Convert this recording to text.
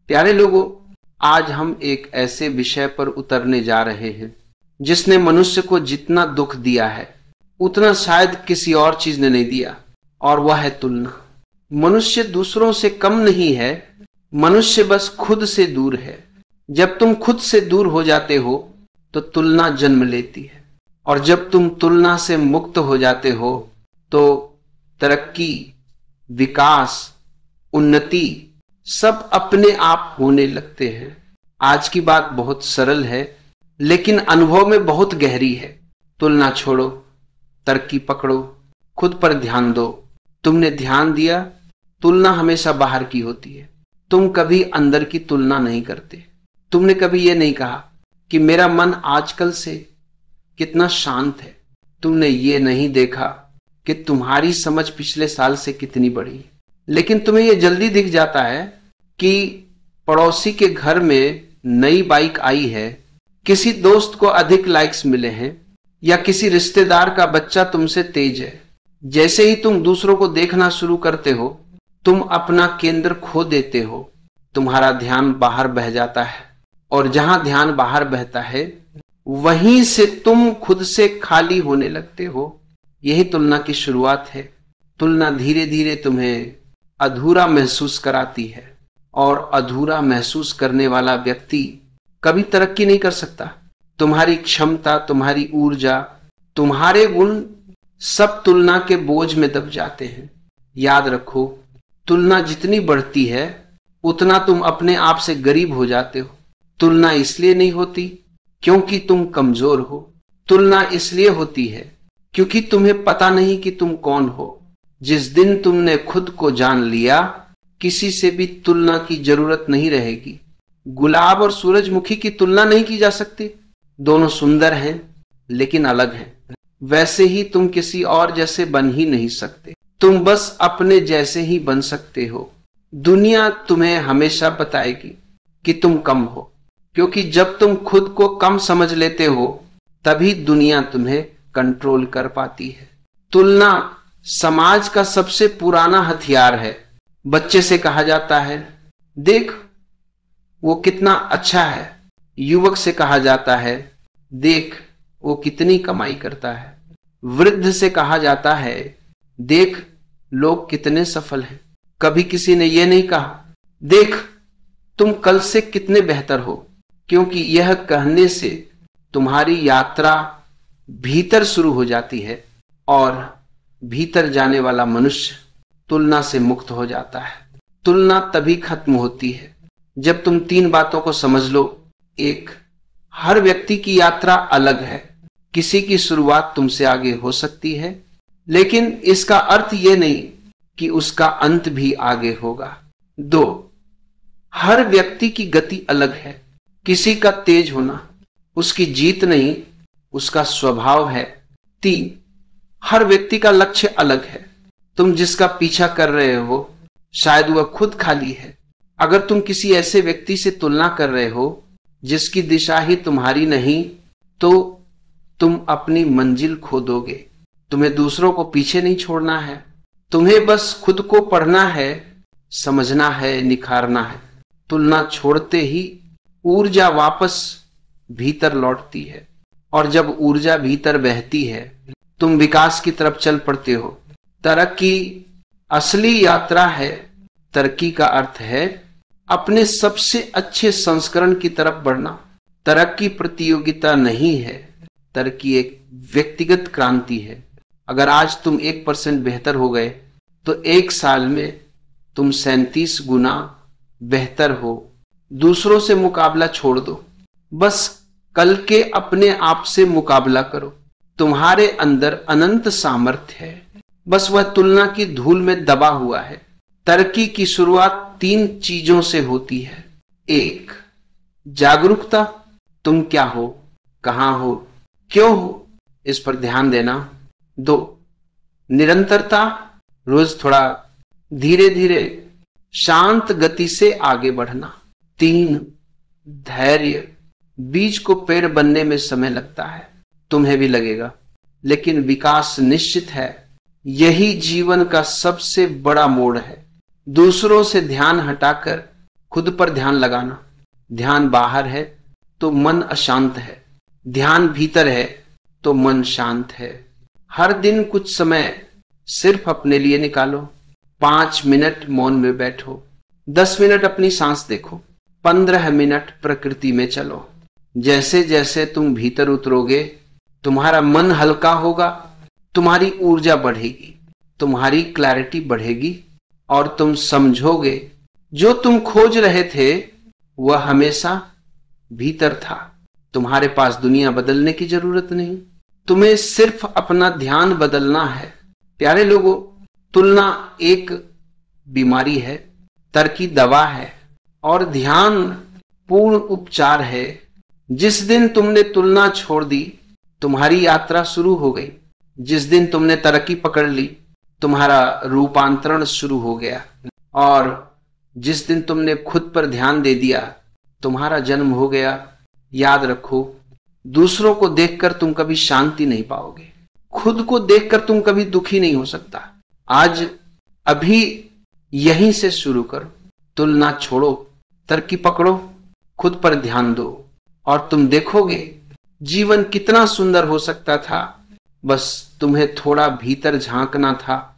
प्यारे लोगों, आज हम एक ऐसे विषय पर उतरने जा रहे हैं जिसने मनुष्य को जितना दुख दिया है उतना शायद किसी और चीज ने नहीं दिया, और वह है तुलना। मनुष्य दूसरों से कम नहीं है, मनुष्य बस खुद से दूर है। जब तुम खुद से दूर हो जाते हो तो तुलना जन्म लेती है, और जब तुम तुलना से मुक्त हो जाते हो तो तरक्की, विकास, उन्नति सब अपने आप होने लगते हैं। आज की बात बहुत सरल है लेकिन अनुभव में बहुत गहरी है। तुलना छोड़ो, तरक्की पकड़ो, खुद पर ध्यान दो। तुमने ध्यान दिया, तुलना हमेशा बाहर की होती है, तुम कभी अंदर की तुलना नहीं करते। तुमने कभी यह नहीं कहा कि मेरा मन आजकल से कितना शांत है। तुमने ये नहीं देखा कि तुम्हारी समझ पिछले साल से कितनी बढ़ी। लेकिन तुम्हें यह जल्दी दिख जाता है कि पड़ोसी के घर में नई बाइक आई है, किसी दोस्त को अधिक लाइक्स मिले हैं, या किसी रिश्तेदार का बच्चा तुमसे तेज है। जैसे ही तुम दूसरों को देखना शुरू करते हो, तुम अपना केंद्र खो देते हो। तुम्हारा ध्यान बाहर बह जाता है, और जहां ध्यान बाहर बहता है वहीं से तुम खुद से खाली होने लगते हो। यही तुलना की शुरुआत है। तुलना धीरे धीरे तुम्हें अधूरा महसूस कराती है, और अधूरा महसूस करने वाला व्यक्ति कभी तरक्की नहीं कर सकता। तुम्हारी क्षमता, तुम्हारी ऊर्जा, तुम्हारे गुण सब तुलना के बोझ में दब जाते हैं। याद रखो, तुलना जितनी बढ़ती है उतना तुम अपने आप से गरीब हो जाते हो। तुलना इसलिए नहीं होती क्योंकि तुम कमजोर हो, तुलना इसलिए होती है क्योंकि तुम्हें पता नहीं कि तुम कौन हो। जिस दिन तुमने खुद को जान लिया, किसी से भी तुलना की जरूरत नहीं रहेगी। गुलाब और सूरजमुखी की तुलना नहीं की जा सकती, दोनों सुंदर हैं लेकिन अलग हैं। वैसे ही तुम किसी और जैसे बन ही नहीं सकते, तुम बस अपने जैसे ही बन सकते हो। दुनिया तुम्हें हमेशा बताएगी कि तुम कम हो, क्योंकि जब तुम खुद को कम समझ लेते हो तभी दुनिया तुम्हें कंट्रोल कर पाती है। तुलना समाज का सबसे पुराना हथियार है। बच्चे से कहा जाता है, देख वो कितना अच्छा है। युवक से कहा जाता है, देख वो कितनी कमाई करता है। वृद्ध से कहा जाता है, देख लोग कितने सफल हैं। कभी किसी ने यह नहीं कहा, देख तुम कल से कितने बेहतर हो, क्योंकि यह कहने से तुम्हारी यात्रा भीतर शुरू हो जाती है, और भीतर जाने वाला मनुष्य तुलना से मुक्त हो जाता है। तुलना तभी खत्म होती है जब तुम तीन बातों को समझ लो। एक, हर व्यक्ति की यात्रा अलग है। किसी की शुरुआत तुमसे आगे हो सकती है, लेकिन इसका अर्थ यह नहीं कि उसका अंत भी आगे होगा। दो, हर व्यक्ति की गति अलग है। किसी का तेज होना उसकी जीत नहीं, उसका स्वभाव है। तीन, हर व्यक्ति का लक्ष्य अलग है। तुम जिसका पीछा कर रहे हो शायद वह खुद खाली है। अगर तुम किसी ऐसे व्यक्ति से तुलना कर रहे हो जिसकी दिशा ही तुम्हारी नहीं, तो तुम अपनी मंजिल खो दोगे। तुम्हें दूसरों को पीछे नहीं छोड़ना है, तुम्हें बस खुद को पढ़ना है, समझना है, निखारना है। तुलना छोड़ते ही ऊर्जा वापस भीतर लौटती है, और जब ऊर्जा भीतर बहती है तुम विकास की तरफ चल पड़ते हो। तरक्की असली यात्रा है। तरक्की का अर्थ है अपने सबसे अच्छे संस्करण की तरफ बढ़ना। तरक्की प्रतियोगिता नहीं है, तरक्की एक व्यक्तिगत क्रांति है। अगर आज तुम 1% बेहतर हो गए तो 1 साल में तुम 37 गुना बेहतर हो। दूसरों से मुकाबला छोड़ दो, बस कल के अपने आप से मुकाबला करो। तुम्हारे अंदर अनंत सामर्थ्य है, बस वह तुलना की धूल में दबा हुआ है। तरक्की की शुरुआत 3 चीजों से होती है। 1, जागरूकता, तुम क्या हो, कहां हो, क्यों हो, इस पर ध्यान देना। 2, निरंतरता, रोज थोड़ा धीरे धीरे शांत गति से आगे बढ़ना। 3, धैर्य, बीज को पेड़ बनने में समय लगता है, तुम्हें भी लगेगा, लेकिन विकास निश्चित है। यही जीवन का सबसे बड़ा मोड़ है। दूसरों से ध्यान हटाकर खुद पर ध्यान लगाना। ध्यान बाहर है तो मन अशांत है, ध्यान भीतर है तो मन शांत है। हर दिन कुछ समय सिर्फ अपने लिए निकालो। 5 मिनट मौन में बैठो, 10 मिनट अपनी सांस देखो, 15 मिनट प्रकृति में चलो। जैसे जैसे तुम भीतर उतरोगे, तुम्हारा मन हल्का होगा, तुम्हारी ऊर्जा बढ़ेगी, तुम्हारी क्लैरिटी बढ़ेगी और तुम समझोगे जो तुम खोज रहे थे वह हमेशा भीतर था। तुम्हारे पास दुनिया बदलने की जरूरत नहीं, तुम्हें सिर्फ अपना ध्यान बदलना है। प्यारे लोगों, तुलना एक बीमारी है, तरकी दवा है और ध्यान पूर्ण उपचार है। जिस दिन तुमने तुलना छोड़ दी, तुम्हारी यात्रा शुरू हो गई। जिस दिन तुमने तरक्की पकड़ ली, तुम्हारा रूपांतरण शुरू हो गया। और जिस दिन तुमने खुद पर ध्यान दे दिया, तुम्हारा जन्म हो गया। याद रखो, दूसरों को देखकर तुम कभी शांति नहीं पाओगे, खुद को देखकर तुम कभी दुखी नहीं हो सकता। आज अभी यहीं से शुरू करो, तुलना छोड़ो, तरक्की पकड़ो, खुद पर ध्यान दो और तुम देखोगे जीवन कितना सुंदर हो सकता था। बस तुम्हें थोड़ा भीतर झांकना था,